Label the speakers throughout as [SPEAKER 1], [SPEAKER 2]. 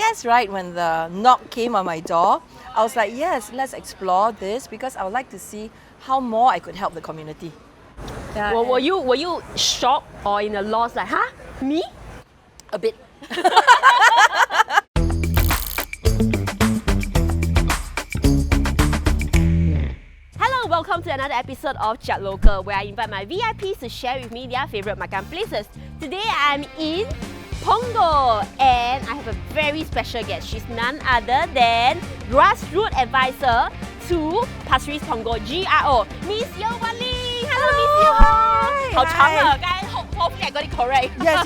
[SPEAKER 1] guess right when the knock came on my door, I was like, yes, let's explore this because I would like to see how more I could help the community. Yeah,
[SPEAKER 2] Well, were you shocked or in a loss like, huh? Me?
[SPEAKER 1] a bit.
[SPEAKER 2] Hello, welcome to another episode of Chiak Local, where I invite my VIPs to share with me their favourite makan places. Today I'm in Punggol and I have a very special guest. She's none other than Grassroots Advisor to Pasir Ris Punggol GRO, Miss Yeo Wan Ling. Hello, Miss Yeo. How
[SPEAKER 1] Hi.
[SPEAKER 2] guys? Hopefully I got it correct.
[SPEAKER 1] Yes,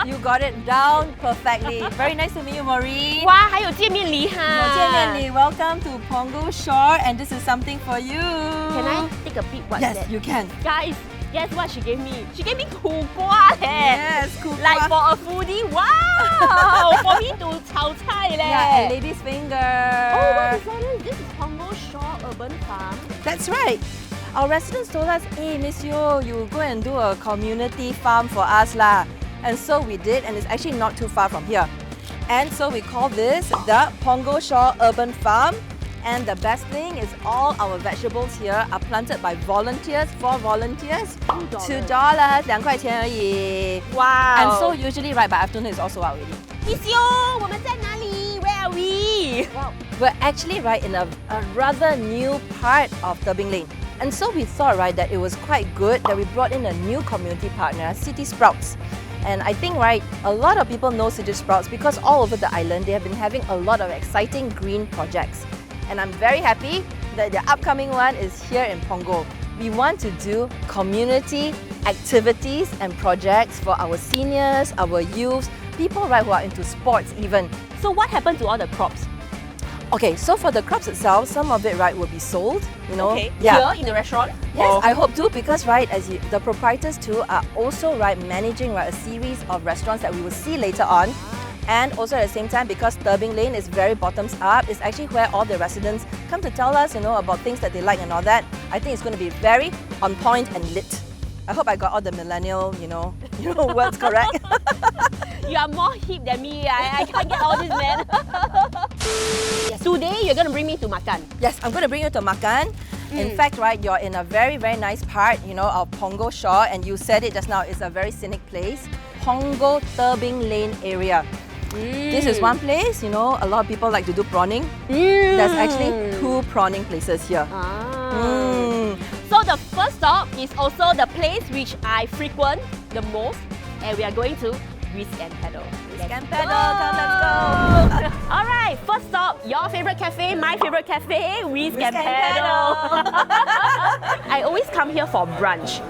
[SPEAKER 1] you got it down perfectly. Very nice to meet you, Maureen.
[SPEAKER 2] 哇，还有见面礼哈！
[SPEAKER 1] Welcome to Punggol Shore, and this is something for you.
[SPEAKER 2] Can I take a peek? What's
[SPEAKER 1] Yes,
[SPEAKER 2] that?
[SPEAKER 1] you can.
[SPEAKER 2] Guys, guess what she gave me? She gave me 苦瓜leh.
[SPEAKER 1] Yes, 苦瓜.
[SPEAKER 2] Like for a foodie, wow! For me to 炒菜leh.
[SPEAKER 1] Yeah, and lady's finger.
[SPEAKER 2] Oh, what is that? This is Punggol Shore Urban Farm.
[SPEAKER 1] That's right. Our residents told us, hey, Miss Yeo, you go and do a community farm for us lah. And so we did, and it's actually not too far from here. And so we call this the Punggol Shore Urban Farm. And the best thing is all our vegetables here are planted by volunteers, for volunteers. $2,2块钱而已.
[SPEAKER 2] Wow!
[SPEAKER 1] And so usually right by afternoon it's also out already.
[SPEAKER 2] Miss Yeo, 我们在哪里? Where are we?
[SPEAKER 1] Wow. We're actually right in a rather new part of Tebing Lane. And so we thought, right, that it was quite good that we brought in a new community partner, City Sprouts. And I think, right, a lot of people know City Sprouts because all over the island they have been having a lot of exciting green projects. And I'm very happy that the upcoming one is here in Punggol. We want to do community activities and projects for our seniors, our youths, people, right, who are into sports even.
[SPEAKER 2] So what happened to all the crops?
[SPEAKER 1] Okay, so for the crops itself, some of it, right, will be sold, you know.
[SPEAKER 2] Okay,
[SPEAKER 1] Yeah.
[SPEAKER 2] here in the restaurant?
[SPEAKER 1] Yes,
[SPEAKER 2] Or-
[SPEAKER 1] I hope to because, right, the proprietors too are also, right, managing, right, a series of restaurants that we will see later on. And also at the same time, because Tebing Lane is very bottoms up, it's actually where all the residents come to tell us, you know, about things that they like and all that. I think it's going to be very on point and lit. I hope I got all the millennial, you know words correct.
[SPEAKER 2] You are more hip than me. I can't get all this, man. Today, you're going to bring me to makan.
[SPEAKER 1] Yes, I'm going to bring you to Makan. In fact, right, you're in a very, very nice part, you know, of Punggol Shore, and you said it just now, it's a very scenic place. Punggol Tebing Lane area. This is one place, you know, a lot of people like to do prawning. There's actually 2 prawning places here.
[SPEAKER 2] So the first stop is also the place which I frequent the most, and we are going to Whisk and Paddle.
[SPEAKER 1] Whisk and Paddle, come, let's go!
[SPEAKER 2] Alright, first stop, your favorite cafe, my favorite cafe, Whisk and
[SPEAKER 1] and
[SPEAKER 2] Paddle. I always come here for brunch.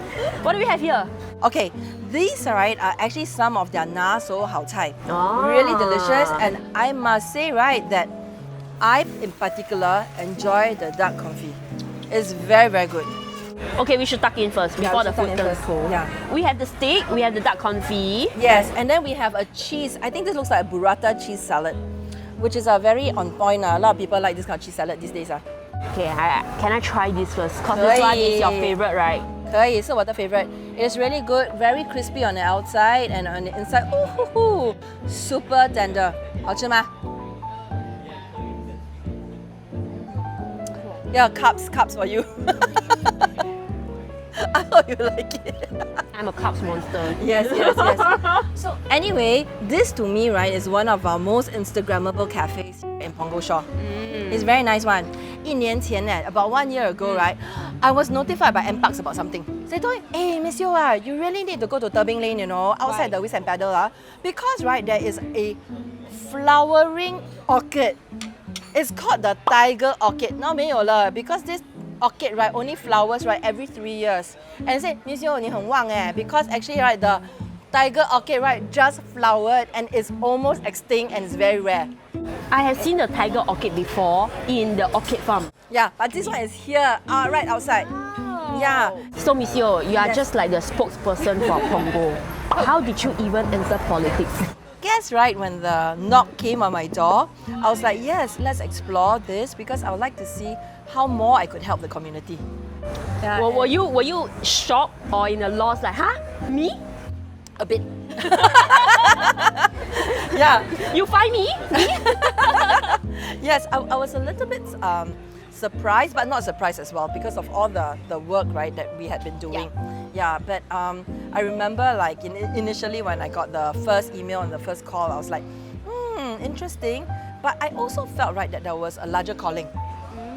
[SPEAKER 2] What do we have here?
[SPEAKER 1] Okay, these, right, are actually some of their na so hao cai.
[SPEAKER 2] Ah.
[SPEAKER 1] Really delicious, and I must say, right, that I, in particular, enjoy the duck confit. It's very, very good.
[SPEAKER 2] Okay, we should tuck in first before the food turns cold.
[SPEAKER 1] Yeah.
[SPEAKER 2] We have the steak, we have the duck confit.
[SPEAKER 1] Yes, and then we have a cheese. I think this looks like a burrata cheese salad, which is a very on point. A lot of people like this kind of cheese salad these days.
[SPEAKER 2] Okay, can I try this first? Because this one is your favorite, right?
[SPEAKER 1] 可以，是我的 favorite. It's really good, very crispy on the outside and on the inside, super tender. 好吃吗？ Yeah, cups for you. I hope you like it.
[SPEAKER 2] I'm a carbs monster.
[SPEAKER 1] Yes. So anyway, this to me, right, is one of our most Instagrammable cafes in Punggol Shore. It's a very nice one. 1年前, about 1 year ago, right, I was notified by NParks about something. They told me, hey, Miss Yeo, you really need to go to Tebing Lane, you know, outside the Whisk and Paddle. Because, right, there is a flowering orchid. It's called the tiger orchid. Now 没有了 because this orchid, right, only flowers, right, every 3 years. And I said, Miss Yeo, 你很旺 because actually, right, the tiger orchid, right, just flowered and it's almost extinct and it's very rare.
[SPEAKER 2] I have seen the tiger orchid before in the orchid farm.
[SPEAKER 1] Yeah, but this one is here, right outside. Yeah.
[SPEAKER 2] So Miss Yeo, you are just like the spokesperson for Punggol. How did you even enter politics?
[SPEAKER 1] Guess, right, when the knock came on my door, I was like, yes, let's explore this because I would like to see how more I could help the community. Yeah,
[SPEAKER 2] Were you shocked or in a loss like, huh? Me?
[SPEAKER 1] a bit. Yeah.
[SPEAKER 2] You find me?
[SPEAKER 1] Yes, I was a little bit surprised, but not surprised as well because of all the work, right, that we had been doing. Yeah, but I remember like initially when I got the first email and the first call, I was like, interesting. But I also felt, right, that there was a larger calling.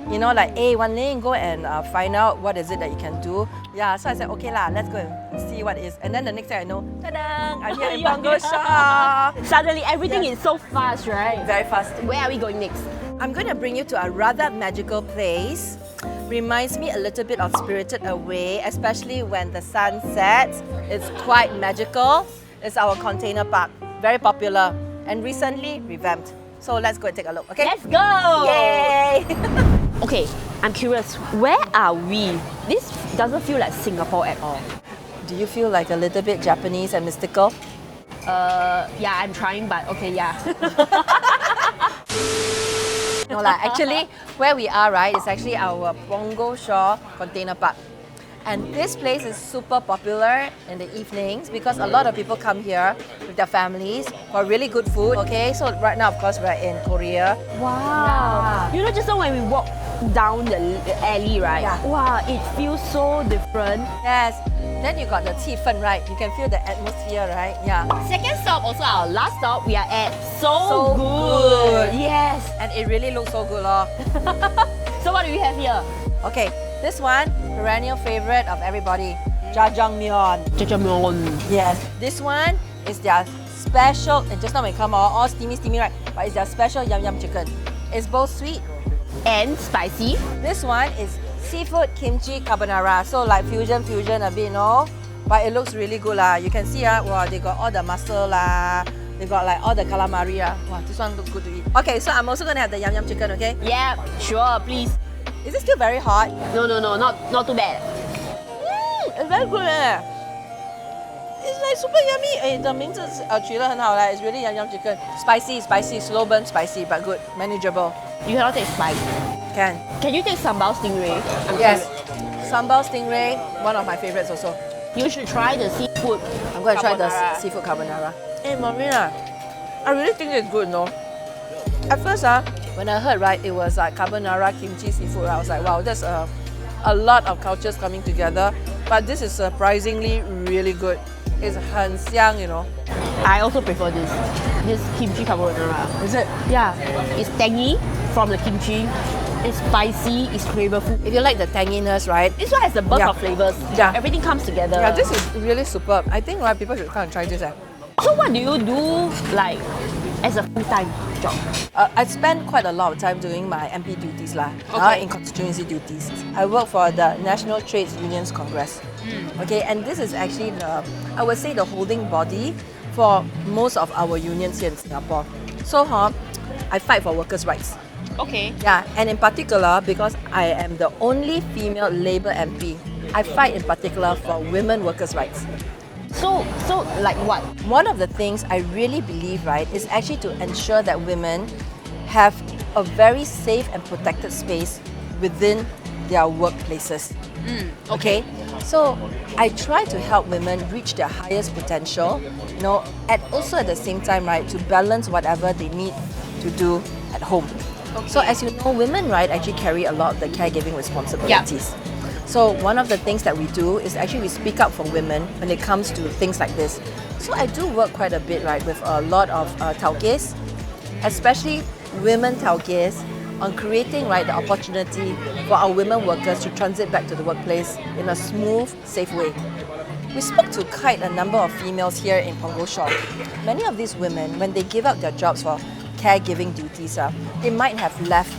[SPEAKER 1] You know, like, hey, Wan Ling, go and find out what is it that you can do. Yeah, so I said, okay lah, let's go and see what it is. And then the next thing I know, ta-da, I'm here in Punggol Shore.
[SPEAKER 2] Suddenly everything is so fast, right?
[SPEAKER 1] Very fast.
[SPEAKER 2] Where are we going next?
[SPEAKER 1] I'm going to bring you to a rather magical place. Reminds me a little bit of Spirited Away, especially when the sun sets. It's quite magical. It's our container park, very popular and recently revamped. So let's go and take a look, okay?
[SPEAKER 2] Let's go!
[SPEAKER 1] Yay!
[SPEAKER 2] Okay, I'm curious, where are we? This doesn't feel like Singapore at all.
[SPEAKER 1] Do you feel like a little bit Japanese and mystical?
[SPEAKER 2] Yeah, I'm trying, but okay, yeah.
[SPEAKER 1] No lah, actually, where we are, right, is actually our Punggol Shore container park. And this place is super popular in the evenings because a lot of people come here with their families for really good food. Okay, so right now, of course, we're in Korea.
[SPEAKER 2] Wow. You know, just now when we walk down the alley, right?
[SPEAKER 1] Yeah.
[SPEAKER 2] Wow, it feels so different.
[SPEAKER 1] Yes. Then you got the 气氛, right? You can feel the atmosphere, right? Yeah.
[SPEAKER 2] Second stop, also our last stop, we are at
[SPEAKER 1] So
[SPEAKER 2] Good.
[SPEAKER 1] Good.
[SPEAKER 2] Yes.
[SPEAKER 1] And it really looks so good, lor.
[SPEAKER 2] So what do we have here?
[SPEAKER 1] Okay, this one, perennial favorite of everybody, jjajangmyeon.
[SPEAKER 2] Jjajangmyeon.
[SPEAKER 1] Yes. This one is their special, and just now when come all steamy, right? But it's their special yum yum chicken. It's both sweet.
[SPEAKER 2] And spicy.
[SPEAKER 1] This one is seafood kimchi carbonara. So like fusion a bit, no? But it looks really good lah. You can see wow, they got all the mussel lah. They got like all the calamari lah. Wow, this one looks good to eat. Okay, so I'm also gonna have the yum yum chicken, okay?
[SPEAKER 2] Yeah, sure, please.
[SPEAKER 1] Is it still very hot?
[SPEAKER 2] No, not too bad.
[SPEAKER 1] It's very good eh. It's like super yummy. Eh, 的名字取得很好啦. It's really yum yum chicken. Spicy, slow burn spicy, but good, manageable.
[SPEAKER 2] You cannot take spice.
[SPEAKER 1] Can
[SPEAKER 2] you take sambal stingray?
[SPEAKER 1] yes. Sambal stingray, one of my favorites also.
[SPEAKER 2] You should try the seafood.
[SPEAKER 1] I'm going to try the
[SPEAKER 2] carbonara.
[SPEAKER 1] seafood carbonara. Hey, Marina, I really think it's good, no? At first, when I heard, right, it was like carbonara, kimchi, seafood, I was like, wow, that's a lot of cultures coming together. But this is surprisingly really good. It's 很香, you know.
[SPEAKER 2] I also prefer this kimchi carbonara.
[SPEAKER 1] Is it?
[SPEAKER 2] Yeah, it's tangy from the kimchi. It's spicy, it's flavorful.
[SPEAKER 1] If you like the tanginess, right?
[SPEAKER 2] This one has a burst of flavors.
[SPEAKER 1] Yeah.
[SPEAKER 2] Everything comes together.
[SPEAKER 1] Yeah, this is really superb. I think right, people should come and try this.
[SPEAKER 2] So what do you do like as a full-time job?
[SPEAKER 1] I spend quite a lot of time doing my MP duties lah,
[SPEAKER 2] Okay.
[SPEAKER 1] in constituency duties. I work for the National Trades Unions Congress. Okay, and this is actually I would say the holding body for most of our unions here in Singapore. So I fight for workers' rights.
[SPEAKER 2] Okay.
[SPEAKER 1] Yeah, and in particular, because I am the only female Labour MP, I fight in particular for women workers' rights.
[SPEAKER 2] So like what?
[SPEAKER 1] One of the things I really believe, right, is actually to ensure that women have a very safe and protected space within their workplaces. Okay? So I try to help women reach their highest potential, you know, and also at the same time, right, to balance whatever they need to do at home.
[SPEAKER 2] Okay.
[SPEAKER 1] So as you know, women, right, actually carry a lot of the caregiving responsibilities. So one of the things that we do is actually we speak up for women when it comes to things like this. So I do work quite a bit, right, with a lot of tauges, especially women tauges, on creating, right, the opportunity for our women workers to transit back to the workplace in a smooth, safe way. We spoke to quite a number of females here in Punggol Shore. Many of these women, when they give up their jobs for caregiving duties, they might have left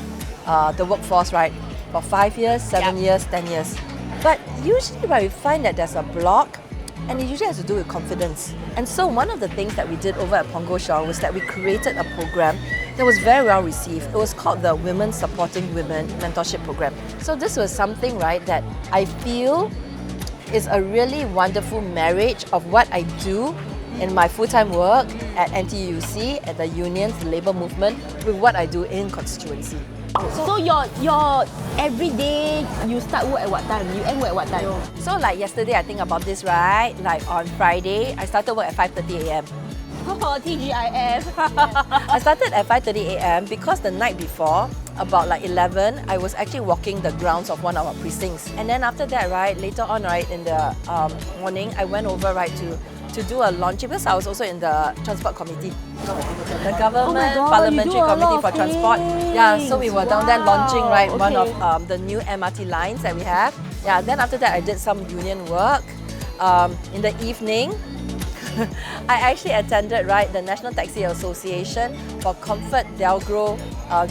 [SPEAKER 1] the workforce, right, for 5 years, 7 years, 10 years. But usually, right, we find that there's a block, and it usually has to do with confidence. And so one of the things that we did over at Punggol Shore was that we created a program that was very well received. It was called the Women Supporting Women Mentorship Program. So this was something, right, that I feel is a really wonderful marriage of what I do in my full-time work at NTUC, at the unions, the labour movement, with what I do in constituency.
[SPEAKER 2] So your every day you start work at what time? You end work at what time?
[SPEAKER 1] So like yesterday, I think about this, right? Like on Friday, I started work at 5:30 a.m.
[SPEAKER 2] Oh, TGIF.
[SPEAKER 1] I started at 5:30 a.m. because the night before, about like 11, I was actually walking the grounds of one of our precincts. And then after that, right, later on, right, in the morning, I went over, right, to do a launching because I was also in the transport committee. The government
[SPEAKER 2] God,
[SPEAKER 1] parliamentary
[SPEAKER 2] you do a
[SPEAKER 1] committee
[SPEAKER 2] lot
[SPEAKER 1] for
[SPEAKER 2] of
[SPEAKER 1] transport. Yeah, so we were down there launching, right, one
[SPEAKER 2] okay.
[SPEAKER 1] of the new MRT lines that we have. Yeah, then after that, I did some union work. In the evening, I actually attended, right, the National Taxi Association for Comfort Delgro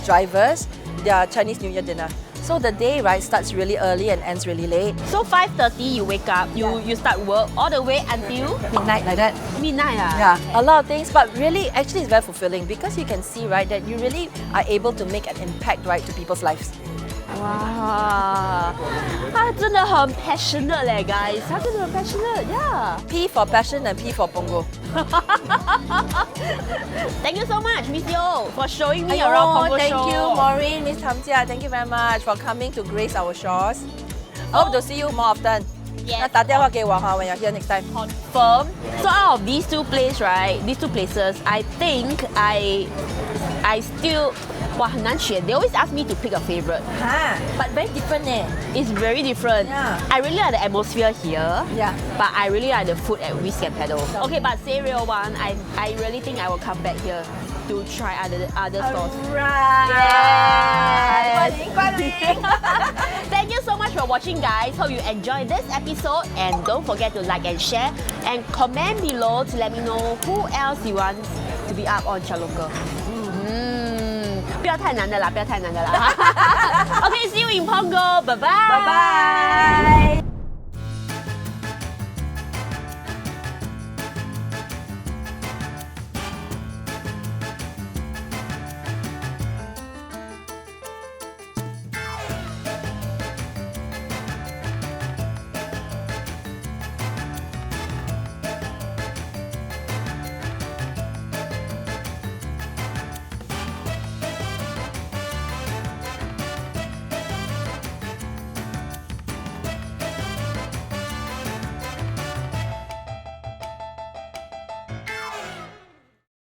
[SPEAKER 1] drivers, their Chinese New Year dinner. So the day, right, starts really early and ends really late.
[SPEAKER 2] So 5:30 you wake up, you start work all the way until
[SPEAKER 1] Midnight like that.
[SPEAKER 2] midnight.
[SPEAKER 1] Yeah, a lot of things, but really, actually, it's very fulfilling because you can see, right, that you really are able to make an impact, right, to people's lives.
[SPEAKER 2] Wow, 他真的很 passionate 嘞 guys， 他真的很 passionate， yeah.
[SPEAKER 1] P for passion and P for Punggol.
[SPEAKER 2] Thank you so much, Miss Yeo, for showing me around Punggol
[SPEAKER 1] thank
[SPEAKER 2] Shore.
[SPEAKER 1] you, Maureen, Miss Tamjia. Thank you very much for coming to grace our shores. I hope to see you more often.
[SPEAKER 2] Yes.
[SPEAKER 1] 那打电话给我哈 when you're here next time.
[SPEAKER 2] Confirm. So out of these two places, right? These two places, I think I still 哇很难选. They always ask me to pick a favorite.
[SPEAKER 1] But very different eh.
[SPEAKER 2] It's very different.
[SPEAKER 1] Yeah.
[SPEAKER 2] I really like the atmosphere here.
[SPEAKER 1] Yeah.
[SPEAKER 2] But I really like the food at Whisk and Pedal. Okay, but say real one, I really think I will come back here to try other stores.
[SPEAKER 1] Right.
[SPEAKER 2] Yes. Thank you so much for watching, guys. Hope you enjoyed this episode, and don't forget to like and share and comment below to let me know who else you want to be up on Chiak Local. 不要太难的啦，不要太难的啦。Okay, see you in Punggol. Bye bye.
[SPEAKER 1] Bye bye.